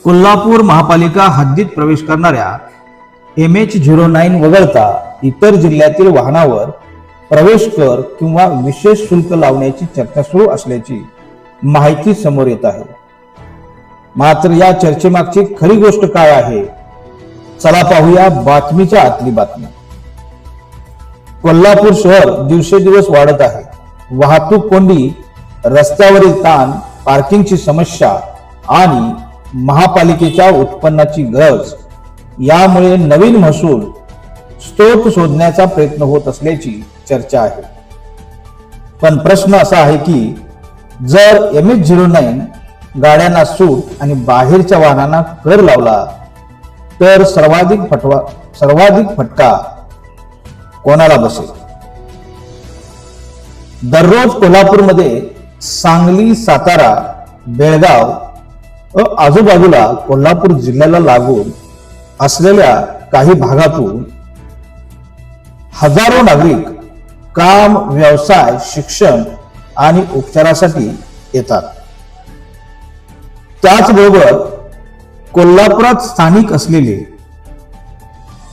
कोल्हापूर महापालिका हद्दीत प्रवेश करणाऱ्या MH09 वगळता इतर जिल्ह्यातील वाहनावर प्रवेश कर किंवा विशेष शुल्क लावण्याची चर्चा सुरू असल्याची माहिती समोर येत आहे। मात्र या चर्चेमागची खरी गोष्ट काय आहे, चला पाहूया बातमीच्या आतली बातमी। कोल्हापूर शहर दिवसेंदिवस वाढत आहे। वाहतूक कोंडी, रस्त्यावरील ताण, पार्किंगची समस्या आणि महापालिकेच्या उत्पन्नाची गरज यामुळे नवीन महसूल स्त्रोत शोधण्याचा प्रयत्न होत असल्याची चर्चा आहे। पण प्रश्न असा आहे की जर MH09 गाड्यांना सूट आणि बाहेरच्या वाहनांना कर लावला तर सर्वाधिक फटका कोणाला बसेल? दररोज कोल्हापूरमध्ये सांगली, सातारा, बेळगाव व आजूबाजूला कोल्हापूर जिल्ह्याला लागून असलेल्या काही भागातून हजारो नागरिक काम, व्यवसाय, शिक्षण आणि उपचारासाठी येतात। त्याचबरोबर कोल्हापुरात स्थानिक असलेले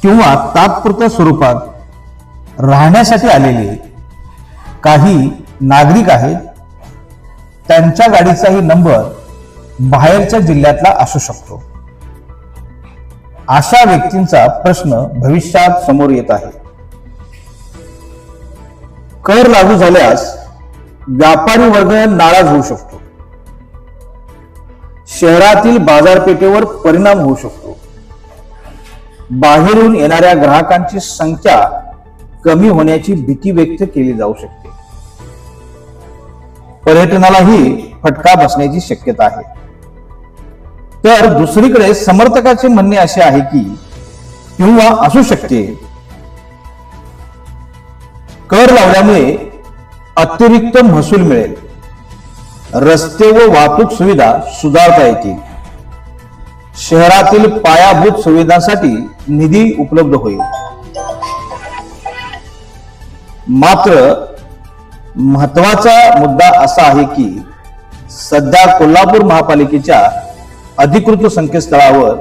किंवा तात्पुरत्या स्वरूपात राहण्यासाठी आलेले काही नागरिक आहेत, त्यांच्या गाडीचाही नंबर बाहेरच्या जिल्ह्यातला असू शकतो। अशा व्यक्तींचा प्रश्न भविष्यात समोर येत आहे। कर लागू झाल्यास व्यापारी वर्ग नाराज होऊ शकतो, शहरातील बाजारपेठेवर परिणाम होऊ शकतो, बाहेरून येणाऱ्या ग्राहकांची संख्या कमी होण्याची भीती व्यक्त केली जाऊ शकते। पर्यटनालाही फटका बसण्याची शक्यता आहे। तर दुसरीकडे समर्थकाचे म्हणणे असे आहे की किंवा असू शकते कर लावल्यामुळे अतिरिक्त महसूल मिळेल, रस्ते व वाहतूक सुविधा सुधारता येतील, शहरातील पायाभूत सुविधांसाठी निधी उपलब्ध होईल। मात्र महत्वाचा मुद्दा असा आहे की सध्या कोल्हापूर महापालिकेच्या अधिकृत संकेतस्थळावर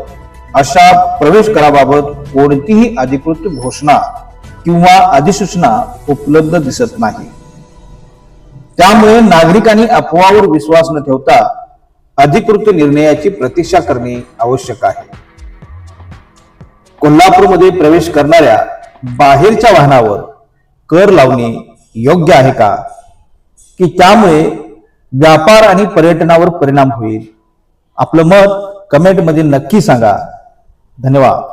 अशा प्रवेश कराबाबत कोणतीही अधिकृत घोषणा किंवा अधिसूचना उपलब्ध दिसत नाही। त्यामुळे नागरिकांनी अफवावर विश्वास न ठेवता अधिकृत निर्णयाची प्रतीक्षा करणे आवश्यक आहे। कोल्हापूरमध्ये प्रवेश करणाऱ्या बाहेरच्या वाहनावर कर लावणे योग्य आहे का, की त्यामुळे व्यापार आणि पर्यटनावर परिणाम होईल? आपलं मत कमेंटमध्ये नक्की सांगा। धन्यवाद।